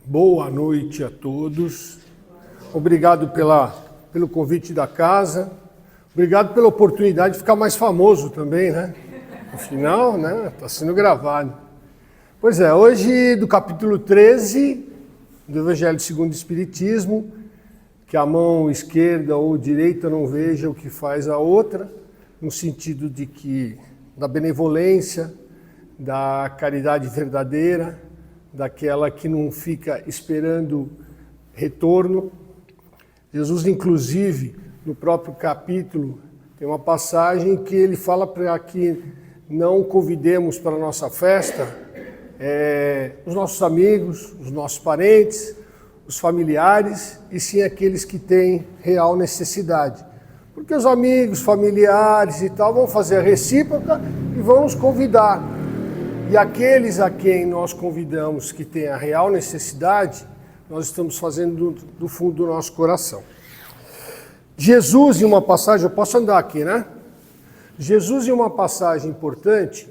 Boa noite a todos. Obrigado pelo convite da casa. Obrigado pela oportunidade de ficar mais famoso também, né? No final, né? Está sendo gravado. Pois é, hoje do capítulo 13 do Evangelho segundo o Espiritismo, que a mão esquerda ou direita não veja o que faz a outra, no sentido de que da benevolência, da caridade verdadeira, daquela que não fica esperando retorno. Jesus, inclusive, no próprio capítulo, tem uma passagem que ele fala para que não convidemos para a nossa festa os nossos amigos, os nossos parentes, os familiares, e sim aqueles que têm real necessidade. Porque os amigos, familiares e tal vão fazer a recíproca e vão nos convidar. E aqueles a quem nós convidamos que têm a real necessidade, nós estamos fazendo do fundo do nosso coração. Jesus, em uma passagem, eu posso andar aqui, né? Jesus, em uma passagem importante,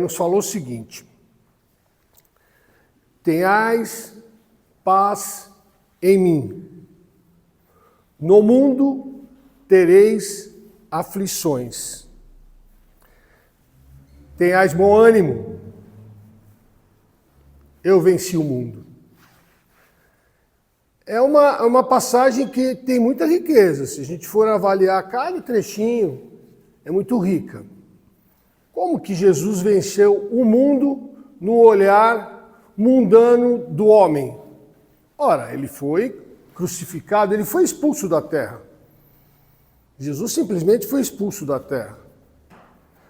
nos falou o seguinte: tenhais paz em mim. No mundo tereis aflições. Tenhais bom ânimo, eu venci o mundo. É uma passagem que tem muita riqueza. Se a gente for avaliar cada trechinho, é muito rica. Como que Jesus venceu o mundo no olhar mundano do homem? Ora, ele foi crucificado, ele foi expulso da terra. Jesus simplesmente foi expulso da terra.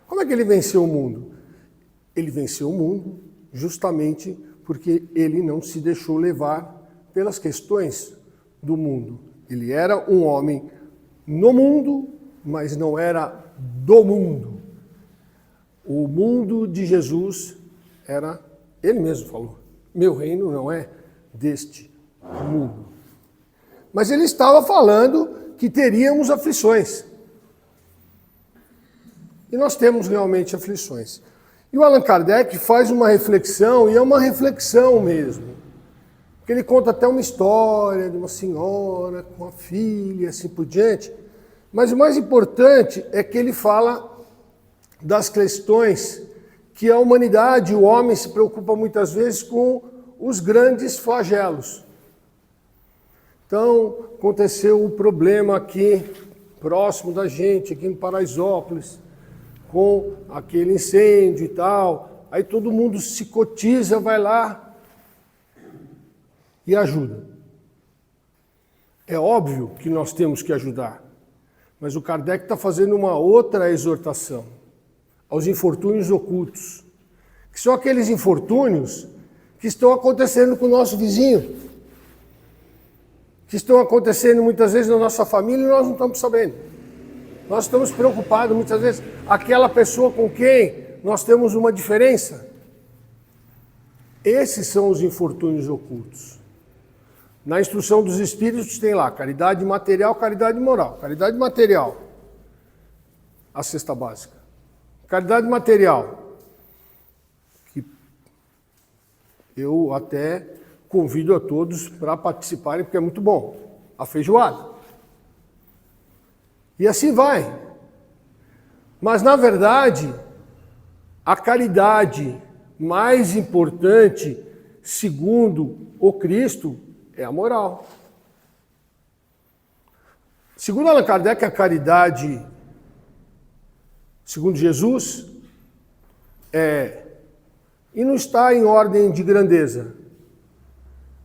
Como é que ele venceu o mundo? Ele venceu o mundo justamente porque ele não se deixou levar pelas questões do mundo. Ele era um homem no mundo, mas não era do mundo. O mundo de Jesus era, ele mesmo falou, meu reino não é deste mundo. Mas ele estava falando que teríamos aflições. E nós temos realmente aflições. E o Allan Kardec faz uma reflexão, e é uma reflexão mesmo. Porque ele conta até uma história de uma senhora com a filha e assim por diante. Mas o mais importante é que ele fala das questões que a humanidade, o homem, se preocupa muitas vezes com os grandes flagelos. Então, aconteceu um problema aqui, próximo da gente, aqui em Paraisópolis, com aquele incêndio e tal, aí todo mundo se cotiza, vai lá e ajuda. É óbvio que nós temos que ajudar, mas o Kardec está fazendo uma outra exortação aos infortúnios ocultos, que são aqueles infortúnios que estão acontecendo com o nosso vizinho, que estão acontecendo muitas vezes na nossa família e nós não estamos sabendo. Nós estamos preocupados, muitas vezes, aquela pessoa com quem nós temos uma diferença. Esses são os infortúnios ocultos. Na instrução dos Espíritos tem lá caridade material, caridade moral. Caridade material, a cesta básica. Caridade material, que eu até convido a todos para participarem, porque é muito bom. A feijoada. E assim vai. Mas, na verdade, a caridade mais importante, segundo o Cristo, é a moral. Segundo Allan Kardec, a caridade, segundo Jesus, e não está em ordem de grandeza,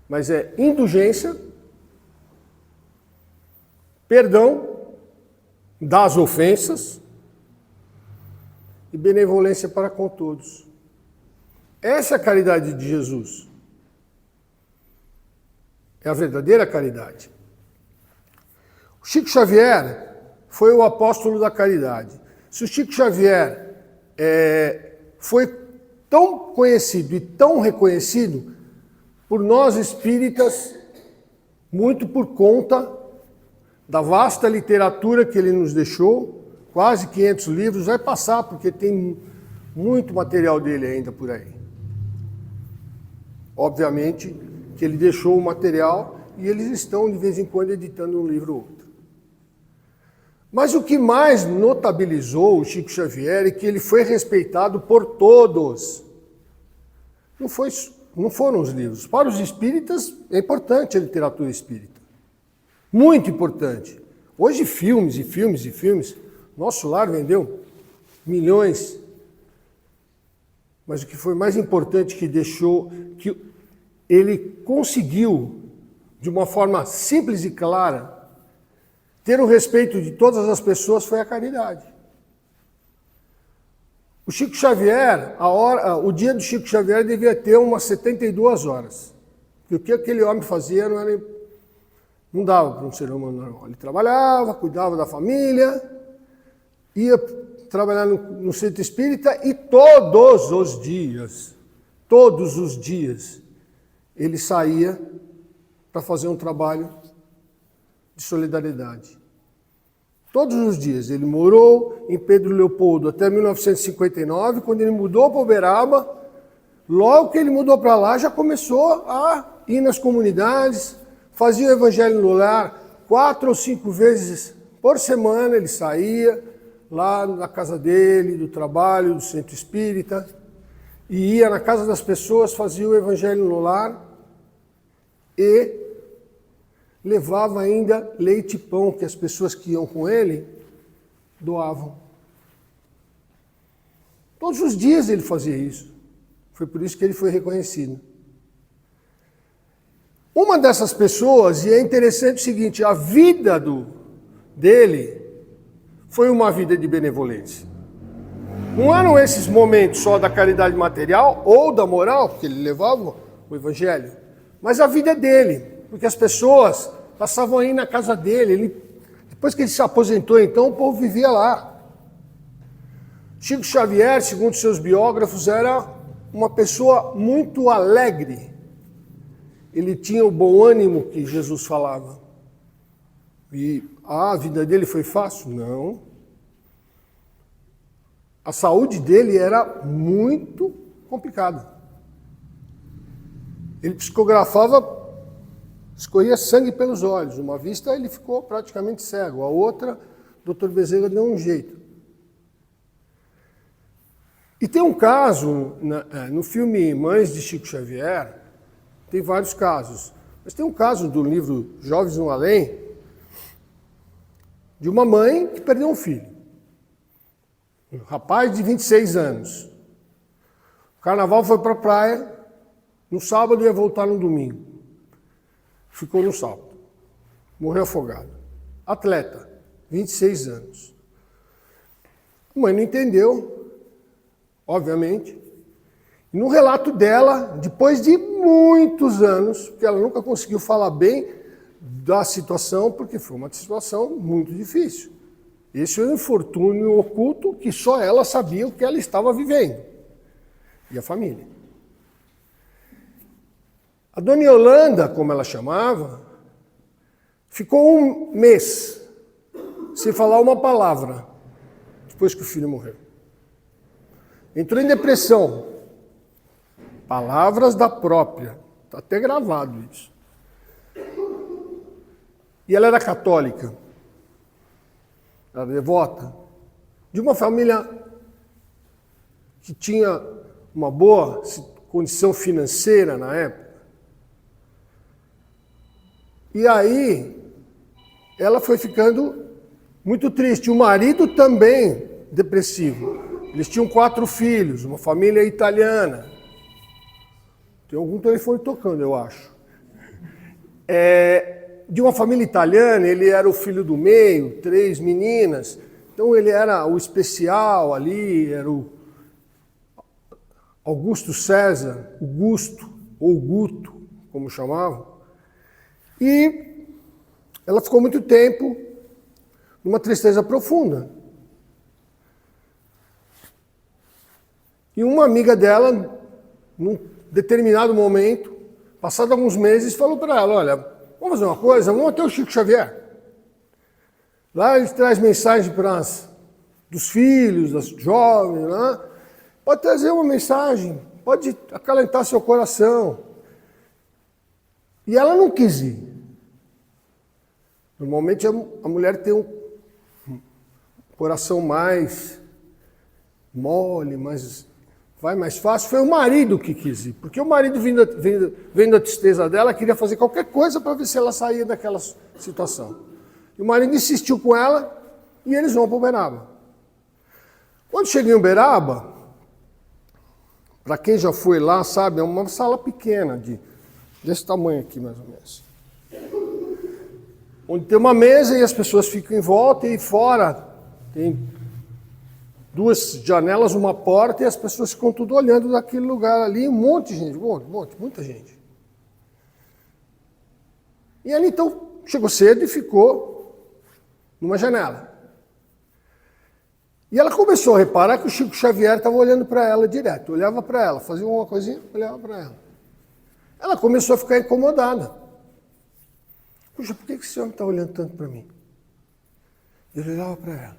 mas é indulgência, perdão das ofensas e benevolência para com todos. Essa é a caridade de Jesus. É a verdadeira caridade. O Chico Xavier foi o apóstolo da caridade. Se o Chico Xavier foi tão conhecido e tão reconhecido por nós espíritas, muito por conta da vasta literatura que ele nos deixou, quase 500 livros, vai passar, porque tem muito material dele ainda por aí. obviamente, que ele deixou o material e eles estão, de vez em quando, editando um livro ou outro. Mas o que mais notabilizou o Chico Xavier é que ele foi respeitado por todos. Não foram os livros. Para os espíritas, é importante a literatura espírita. Muito importante. Hoje, filmes e filmes e filmes. Nosso Lar vendeu milhões. Mas o que foi mais importante que ele conseguiu, de uma forma simples e clara, ter o respeito de todas as pessoas, foi a caridade. O Chico Xavier, o dia do Chico Xavier devia ter umas 72 horas. Porque o que aquele homem fazia não dava para um ser humano normal. Ele trabalhava, cuidava da família, ia trabalhar no centro espírita e todos os dias, ele saía para fazer um trabalho de solidariedade. Todos os dias. Ele morou em Pedro Leopoldo até 1959, quando ele mudou para Uberaba. Logo que ele mudou para lá, já começou a ir nas comunidades, fazia o evangelho no lar 4 ou 5 vezes por semana. Ele saía lá na casa dele, do trabalho, do centro espírita, e ia na casa das pessoas, fazia o evangelho no lar e levava ainda leite e pão que as pessoas que iam com ele doavam. Todos os dias ele fazia isso. Foi por isso que ele foi reconhecido. Uma dessas pessoas, e é interessante o seguinte, a vida dele foi uma vida de benevolência. Não eram esses momentos só da caridade material ou da moral, porque ele levava o evangelho, mas a vida dele. Porque as pessoas passavam aí na casa dele. Depois que ele se aposentou, então, o povo vivia lá. Chico Xavier, segundo seus biógrafos, era uma pessoa muito alegre. Ele tinha o bom ânimo que Jesus falava. E a vida dele foi fácil? Não. A saúde dele era muito complicada. Ele psicografava, escorria sangue pelos olhos. Uma vista ele ficou praticamente cego, a outra, o Dr. Bezerra deu um jeito. E tem um caso, no filme Mães de Chico Xavier, tem vários casos, mas tem um caso do livro Jovens no Além, de uma mãe que perdeu um filho. Um rapaz de 26 anos. O carnaval foi para a praia, no sábado ia voltar no domingo. Ficou no sábado. Morreu afogado. Atleta, 26 anos. A mãe não entendeu, obviamente. E no relato dela, depois de muitos anos, porque ela nunca conseguiu falar bem da situação, porque foi uma situação muito difícil. Esse é um infortúnio oculto que só ela sabia o que ela estava vivendo. E a família. A dona Yolanda, como ela chamava, ficou um mês sem falar uma palavra depois que o filho morreu. Entrou em depressão. Palavras da própria. Está até gravado isso. E ela era católica. Era devota. De uma família que tinha uma boa condição financeira na época. E aí, ela foi ficando muito triste. O marido também depressivo. Eles tinham 4 filhos, uma família italiana. Tem algum telefone tocando, eu acho. De uma família italiana, ele era o filho do meio, 3 meninas. Então ele era o especial ali, era o Augusto César, o Gusto, ou Guto, como chamavam. E ela ficou muito tempo numa tristeza profunda. E uma amiga dela, num determinado momento, passado alguns meses, falou para ela, olha, vamos fazer uma coisa, vamos até o Chico Xavier. Lá ele traz mensagem dos filhos, das jovens, né? Pode trazer uma mensagem, pode acalentar seu coração. E ela não quis ir. Normalmente a mulher tem um coração mais mole, vai mais fácil. Foi o marido que quis ir, porque o marido, vendo a tristeza dela, queria fazer qualquer coisa para ver se ela saía daquela situação. E o marido insistiu com ela e eles vão para Uberaba. Quando chega em Uberaba, para quem já foi lá, sabe, é uma sala pequena, desse tamanho aqui mais ou menos. Onde tem uma mesa e as pessoas ficam em volta e fora tem 2 janelas, uma porta e as pessoas ficam tudo olhando daquele lugar ali, um monte de gente, muita gente. E ele então chegou cedo e ficou numa janela. E ela começou a reparar que o Chico Xavier estava olhando para ela direto, olhava para ela, fazia uma coisinha, olhava para ela. Ela começou a ficar incomodada. Puxa, por que esse homem está olhando tanto para mim? Ele olhava para ela.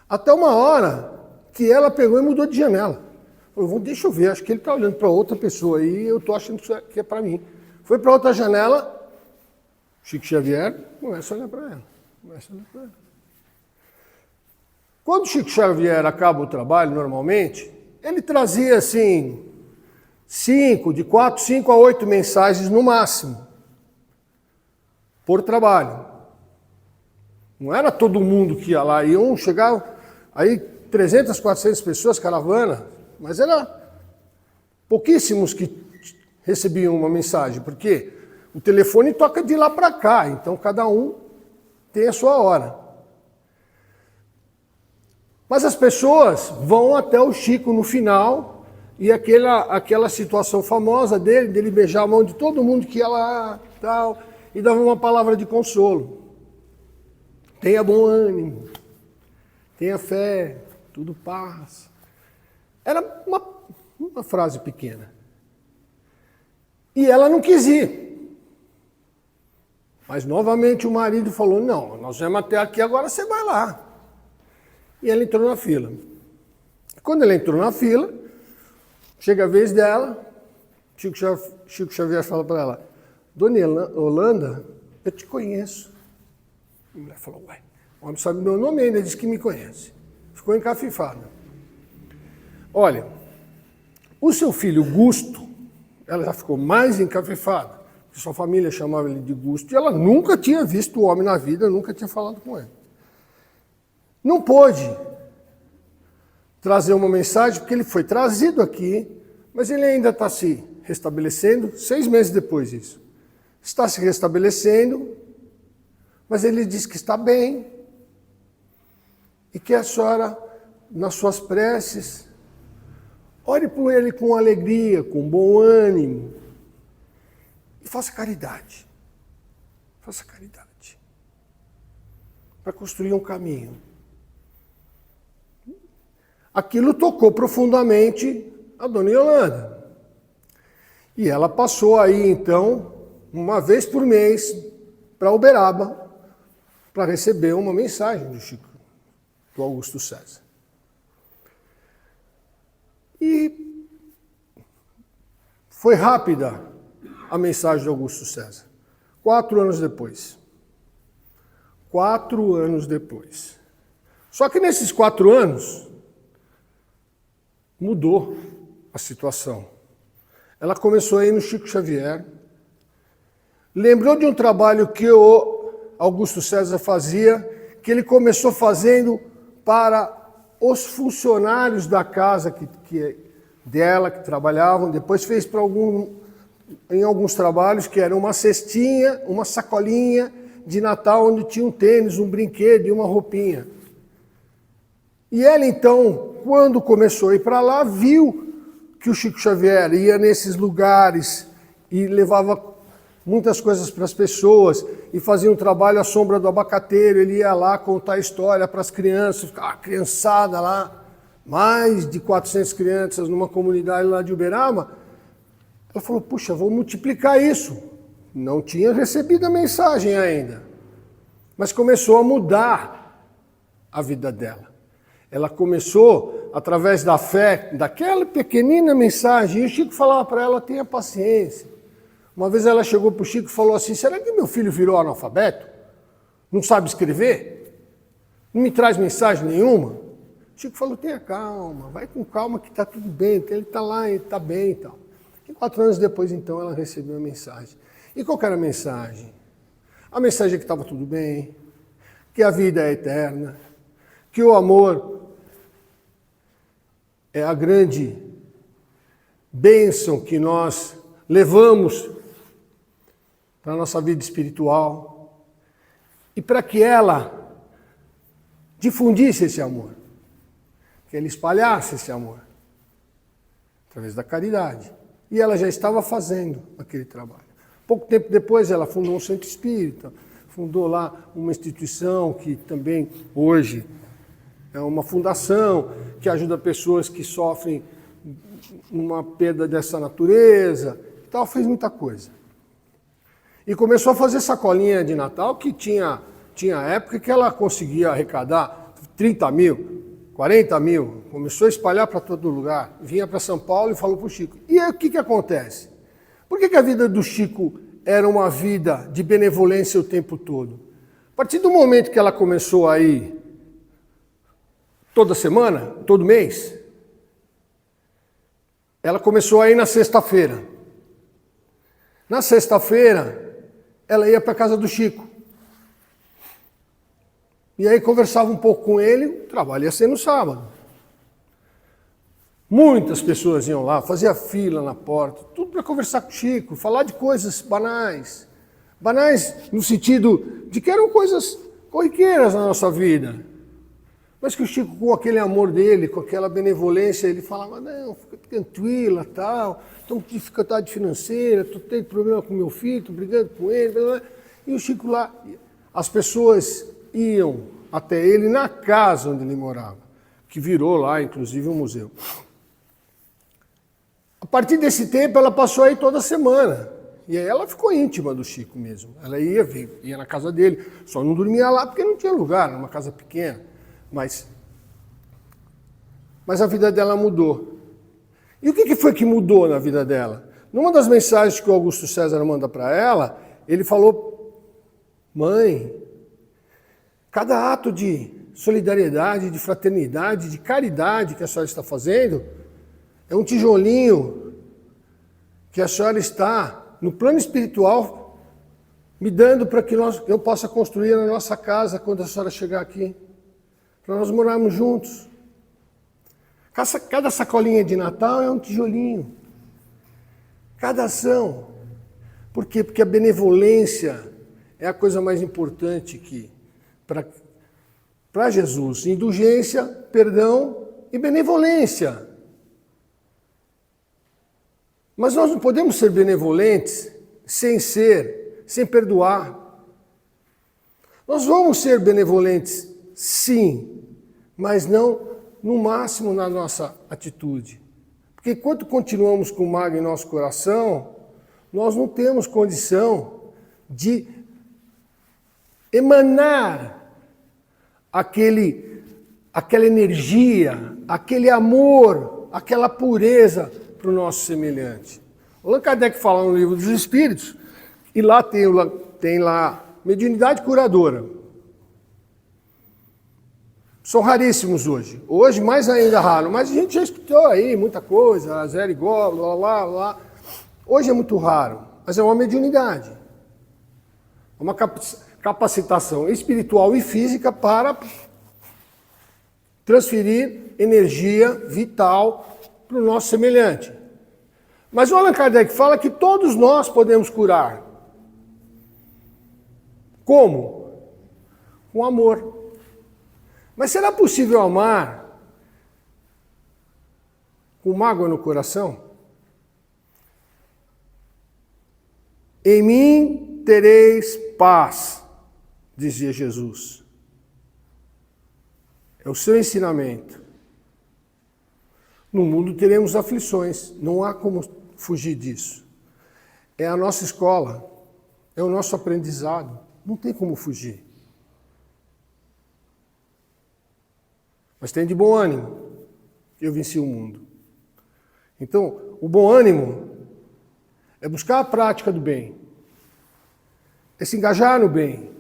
Até uma hora que ela pegou e mudou de janela. Falou, deixa eu ver, acho que ele está olhando para outra pessoa aí, eu estou achando que é para mim. Foi para outra janela, Chico Xavier começa a olhar para ela. Quando o Chico Xavier acaba o trabalho, normalmente, ele trazia assim, 4, 5 a 8 mensagens no máximo, por trabalho. Não era todo mundo que ia lá, iam chegar aí 300, 400 pessoas, caravana, mas era pouquíssimos que recebiam uma mensagem, porque o telefone toca de lá para cá, então cada um tem a sua hora. Mas as pessoas vão até o Chico no final, e aquela situação famosa dele beijar a mão de todo mundo que ia lá, tal, e dava uma palavra de consolo. Tenha bom ânimo, tenha fé, tudo passa. Era uma frase pequena. E ela não quis ir. Mas novamente o marido falou, não, nós vamos até aqui, agora você vai lá. E ela entrou na fila. Quando ela entrou na fila, chega a vez dela, Chico Xavier fala para ela, Dona Yolanda, eu te conheço. A mulher falou, ué, o homem sabe meu nome e ainda diz que me conhece. Ficou encafifada. Olha, o seu filho Gusto, ela já ficou mais encafifada, porque sua família chamava ele de Gusto, e ela nunca tinha visto o homem na vida, nunca tinha falado com ele. Não pôde trazer uma mensagem, porque ele foi trazido aqui, mas ele ainda está se restabelecendo, 6 meses depois disso. Está se restabelecendo, mas ele diz que está bem e que a senhora, nas suas preces, ore por ele com alegria, com bom ânimo e faça caridade. Faça caridade para construir um caminho. Aquilo tocou profundamente a Dona Yolanda. E ela passou aí, então, uma vez por mês, para Uberaba, para receber uma mensagem do Chico, do Augusto César. E foi rápida a mensagem do Augusto César. 4 anos depois. 4 anos depois. Só que nesses 4 anos, mudou a situação. Ela começou a ir no Chico Xavier, lembrou de um trabalho que o Augusto César fazia, que ele começou fazendo para os funcionários da casa dela, que trabalhavam, depois fez em alguns trabalhos, que era uma cestinha, uma sacolinha de Natal, onde tinha um tênis, um brinquedo e uma roupinha. E ela, então, quando começou a ir para lá, viu que o Chico Xavier ia nesses lugares e levava muitas coisas para as pessoas e fazia um trabalho à sombra do abacateiro. Ele ia lá contar história para as crianças, ficava criançada lá, mais de 400 crianças numa comunidade lá de Uberaba. Ela falou, puxa, vou multiplicar isso. Não tinha recebido a mensagem ainda, mas começou a mudar a vida dela. Ela começou, através da fé, daquela pequenina mensagem, e o Chico falava para ela, tenha paciência. Uma vez ela chegou para o Chico e falou assim, será que meu filho virou analfabeto? Não sabe escrever? Não me traz mensagem nenhuma? O Chico falou, tenha calma, vai com calma que está tudo bem, ele está lá, ele está bem e tal. E 4 anos depois, então, ela recebeu a mensagem. E qual que era a mensagem? A mensagem é que estava tudo bem, que a vida é eterna, que o amor é a grande bênção que nós levamos para a nossa vida espiritual e para que ela difundisse esse amor, que ela espalhasse esse amor através da caridade. E ela já estava fazendo aquele trabalho. Pouco tempo depois ela fundou um centro espírita, fundou lá uma instituição que também hoje é uma fundação que ajuda pessoas que sofrem uma perda dessa natureza, e tal, fez muita coisa. E começou a fazer sacolinha de Natal que tinha época que ela conseguia arrecadar 30 mil, 40 mil, começou a espalhar para todo lugar, vinha para São Paulo e falou para o Chico. E aí o que acontece? Por que a vida do Chico era uma vida de benevolência o tempo todo? A partir do momento que ela começou a ir toda semana, todo mês, ela começou a ir na sexta-feira. Na sexta-feira, ela ia para a casa do Chico. E aí conversava um pouco com ele, o trabalho ia ser no sábado. Muitas pessoas iam lá, fazia fila na porta, tudo para conversar com o Chico, falar de coisas banais. Banais no sentido de que eram coisas corriqueiras na nossa vida. Mas que o Chico, com aquele amor dele, com aquela benevolência, ele falava, não, fica tranquila, tal, estou com dificuldade financeira, estou tendo problema com meu filho, estou brigando com ele. Blá, blá. E o Chico lá, as pessoas iam até ele na casa onde ele morava, que virou lá, inclusive, um museu. A partir desse tempo, ela passou aí toda semana. E aí ela ficou íntima do Chico mesmo. Ela ia na casa dele, só não dormia lá porque não tinha lugar, era uma casa pequena. Mas a vida dela mudou. E o que foi que mudou na vida dela? Numa das mensagens que o Augusto César manda para ela, ele falou, mãe, cada ato de solidariedade, de fraternidade, de caridade que a senhora está fazendo, é um tijolinho que a senhora está, no plano espiritual, me dando para que eu possa construir a nossa casa quando a senhora chegar aqui. Para nós morarmos juntos. Cada sacolinha de Natal é um tijolinho. Cada ação. Por quê? Porque a benevolência é a coisa mais importante que para Jesus. Indulgência, perdão e benevolência. Mas nós não podemos ser benevolentes sem perdoar. Nós vamos ser benevolentes, sim, mas não no máximo na nossa atitude. Porque enquanto continuamos com mágoa em nosso coração, nós não temos condição de emanar aquela energia, aquele amor, aquela pureza para o nosso semelhante. Allan Kardec fala no Livro dos Espíritos, e lá tem lá mediunidade curadora. São raríssimos hoje. Hoje mais ainda raro, mas a gente já escutou aí muita coisa, zero igual, blá, blá, blá. Hoje é muito raro, mas é uma mediunidade. É uma capacitação espiritual e física para transferir energia vital para o nosso semelhante. Mas o Allan Kardec fala que todos nós podemos curar. Como? Com amor. Mas será possível amar com mágoa no coração? Em mim tereis paz, dizia Jesus. É o seu ensinamento. No mundo teremos aflições, não há como fugir disso. É a nossa escola, é o nosso aprendizado, não tem como fugir. Mas tem de bom ânimo, eu venci o mundo. Então, o bom ânimo é buscar a prática do bem, é se engajar no bem,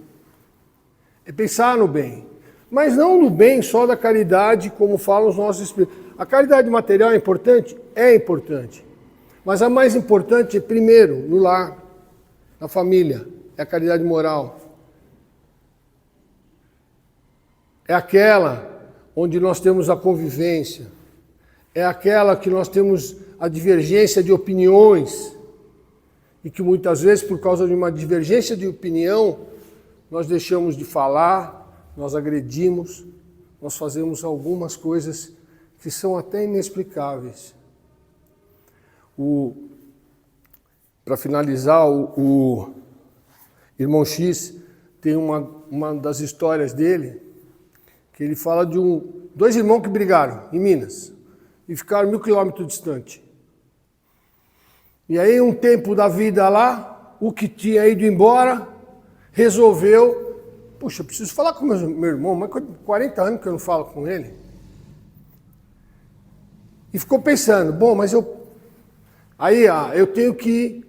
é pensar no bem. Mas não no bem só da caridade, como falam os nossos espíritos. A caridade material é importante? É importante. Mas a mais importante é, primeiro, no lar, na família, é a caridade moral. É aquela onde nós temos a convivência, é aquela que nós temos a divergência de opiniões, e que muitas vezes, por causa de uma divergência de opinião, nós deixamos de falar, nós agredimos, nós fazemos algumas coisas que são até inexplicáveis. Para finalizar, o irmão X tem uma das histórias dele, que ele fala de dois irmãos que brigaram em Minas e ficaram 1000 quilômetros distante. E aí, um tempo da vida lá, o que tinha ido embora resolveu: puxa, eu preciso falar com meu irmão, mas 40 anos que eu não falo com ele. E ficou pensando: bom, mas eu tenho que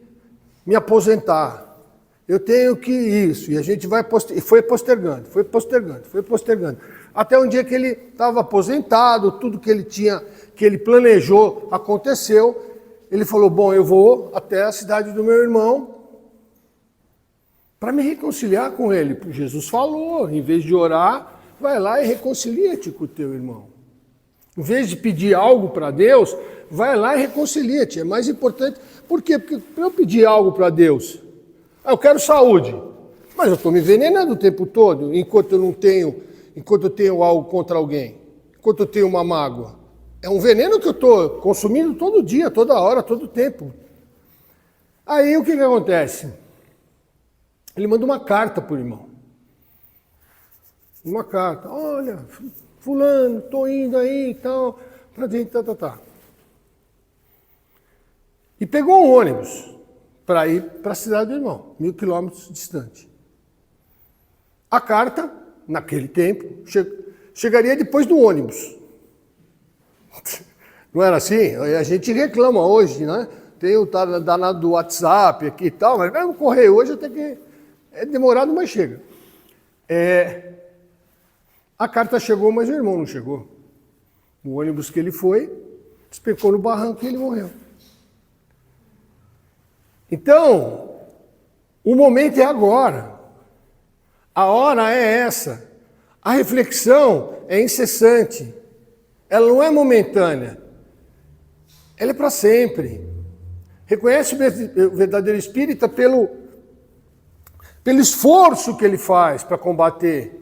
me aposentar, eu tenho que isso. E a gente e foi postergando. Até um dia que ele estava aposentado, tudo que ele planejou aconteceu. Ele falou: bom, eu vou até a cidade do meu irmão para me reconciliar com ele. Jesus falou: em vez de orar, vai lá e reconcilia-te com o teu irmão. Em vez de pedir algo para Deus, vai lá e reconcilia-te. É mais importante. Por quê? Porque para eu pedir algo para Deus, eu quero saúde, mas eu estou me envenenando o tempo todo, enquanto eu tenho algo contra alguém, enquanto eu tenho uma mágoa. É um veneno que eu estou consumindo todo dia, toda hora, todo tempo. Aí o que acontece? Ele manda uma carta para o irmão. Uma carta: olha, fulano, estou indo aí e tal, para dentro, tá. E pegou um ônibus para ir para a cidade do irmão, 1000 quilômetros distante. A carta, naquele tempo, chegaria depois do ônibus. Não era assim? A gente reclama hoje, né? Tem o danado do WhatsApp aqui e tal, mas mesmo correio hoje até que é demorado, mas chega. A carta chegou, mas o irmão não chegou. O ônibus que ele foi, despecou no barranco e ele morreu. Então, o momento é agora. A hora é essa. A reflexão é incessante. Ela não é momentânea. Ela é para sempre. Reconhece o verdadeiro espírita pelo esforço que ele faz para combater.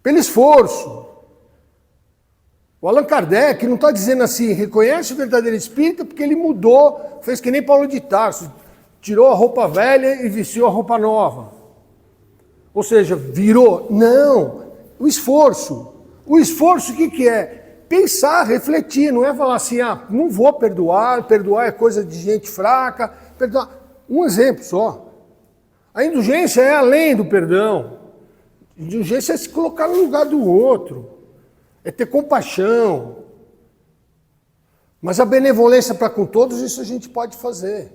Pelo esforço. O Allan Kardec não está dizendo assim: reconhece o verdadeiro espírita porque ele mudou, fez que nem Paulo de Tarso, tirou a roupa velha e vestiu a roupa nova. Ou seja, virou. Não, o esforço. O esforço o que é? Pensar, refletir, não é falar assim: não vou perdoar é coisa de gente fraca. Perdoar. Um exemplo só. A indulgência é além do perdão. A indulgência é se colocar no lugar do outro. É ter compaixão. Mas a benevolência para com todos, isso a gente pode fazer.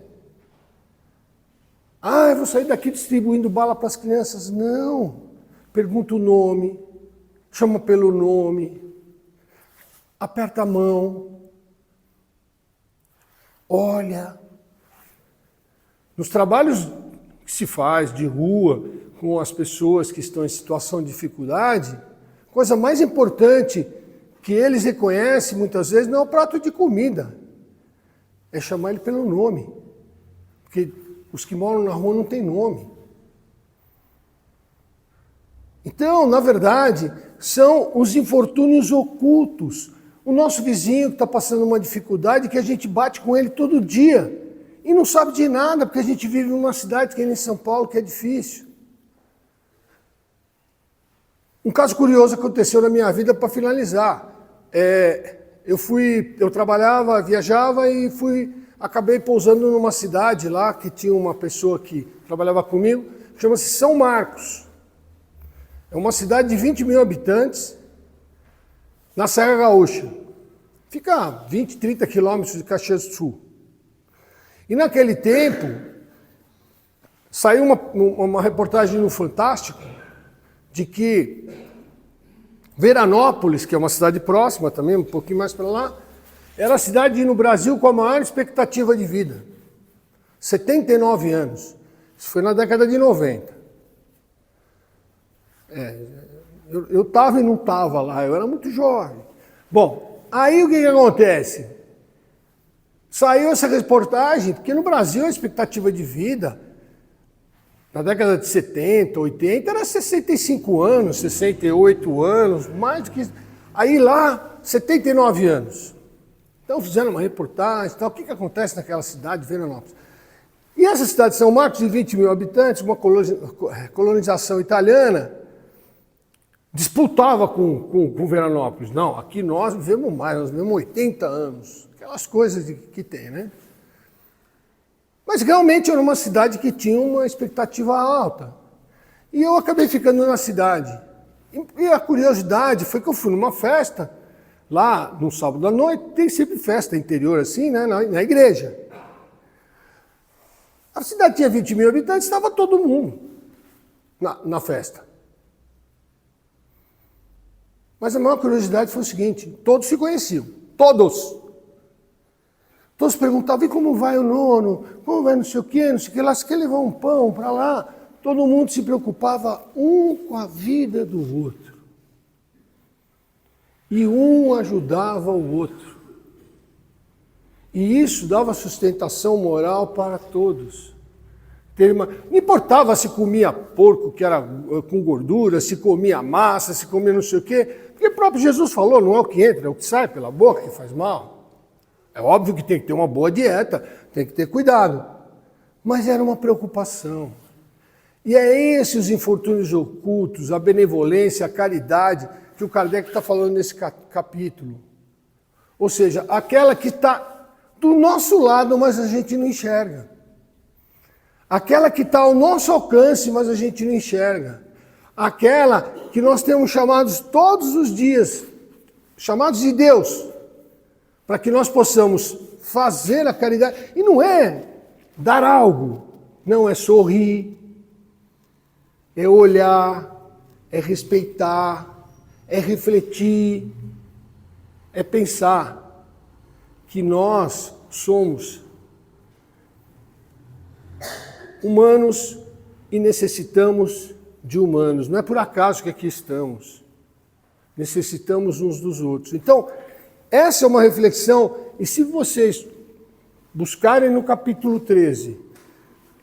Eu vou sair daqui distribuindo bala para as crianças. Não. Pergunta o nome, chama pelo nome, aperta a mão, olha. Nos trabalhos que se faz de rua com as pessoas que estão em situação de dificuldade, a coisa mais importante que eles reconhecem muitas vezes não é o prato de comida, é chamar ele pelo nome. Porque os que moram na rua não têm nome. Então, na verdade, são os infortúnios ocultos. O nosso vizinho que está passando uma dificuldade, que a gente bate com ele todo dia e não sabe de nada, porque a gente vive numa cidade que é em São Paulo, que é difícil. Um caso curioso aconteceu na minha vida para finalizar. Eu trabalhava, viajava e acabei pousando numa cidade lá que tinha uma pessoa que trabalhava comigo, chama-se São Marcos. É uma cidade de 20 mil habitantes, na Serra Gaúcha. Fica a 20, 30 quilômetros de Caxias do Sul. E naquele tempo, saiu uma reportagem no Fantástico de que Veranópolis, que é uma cidade próxima também, um pouquinho mais para lá, era a cidade no Brasil com a maior expectativa de vida. 79 anos. Isso foi na década de 90. Eu estava e não estava lá, eu era muito jovem. Bom, aí o que acontece? Saiu essa reportagem, porque no Brasil a expectativa de vida, na década de 70, 80, era 65 anos, 68 anos, mais do que... Aí lá, 79 anos. Então fizeram uma reportagem, tal. O que acontece naquela cidade, Veranópolis? E essa cidade de São Marcos, de 20 mil habitantes, uma colonização italiana, disputava com Veranópolis. Não, aqui nós vivemos mais, nós vivemos 80 anos. Aquelas coisas que tem, né? Mas realmente era uma cidade que tinha uma expectativa alta. E eu acabei ficando na cidade. E a curiosidade foi que eu fui numa festa, lá no sábado à noite, tem sempre festa interior assim, né, na igreja. A cidade tinha 20 mil habitantes, estava todo mundo na festa. Mas a maior curiosidade foi o seguinte, todos se conheciam, todos. Todos perguntavam, e como vai o nono? Como vai não sei o que lá, se quer levar um pão para lá? Todo mundo se preocupava um com a vida do outro. E um ajudava o outro. E isso dava sustentação moral para todos. Não importava se comia porco, que era com gordura, se comia massa, se comia não sei o quê, porque o próprio Jesus falou, não é o que entra, é o que sai pela boca que faz mal. É óbvio que tem que ter uma boa dieta, tem que ter cuidado. Mas era uma preocupação. E é esses os infortúnios ocultos, a benevolência, a caridade, que o Kardec está falando nesse capítulo. Ou seja, aquela que está do nosso lado, mas a gente não enxerga. Aquela que está ao nosso alcance, mas a gente não enxerga. Aquela que nós temos chamados todos os dias, chamados de Deus, para que nós possamos fazer a caridade. E não é dar algo, não, é sorrir, é olhar, é respeitar, é refletir, é pensar que nós somos humanos e necessitamos de humanos. Não é por acaso que aqui estamos. Necessitamos uns dos outros. Então, essa é uma reflexão, e se vocês buscarem no capítulo 13,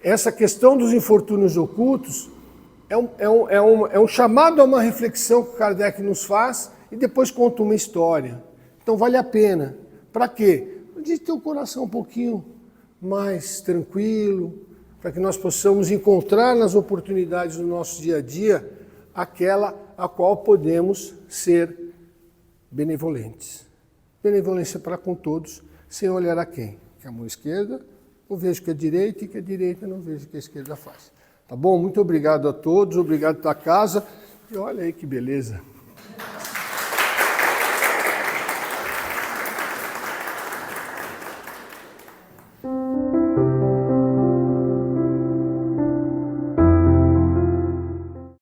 essa questão dos infortúnios ocultos, é um chamado a uma reflexão que o Kardec nos faz e depois conta uma história. Então vale a pena. Para quê? Para a gente ter o coração um pouquinho mais tranquilo, para que nós possamos encontrar nas oportunidades do nosso dia a dia aquela a qual podemos ser benevolentes. Benevolência para com todos, sem olhar a quem. Que a mão esquerda não vejo o que a direita e que a direita não vejo o que a esquerda faz. Tá bom? Muito obrigado a todos, obrigado pela casa. E olha aí que beleza.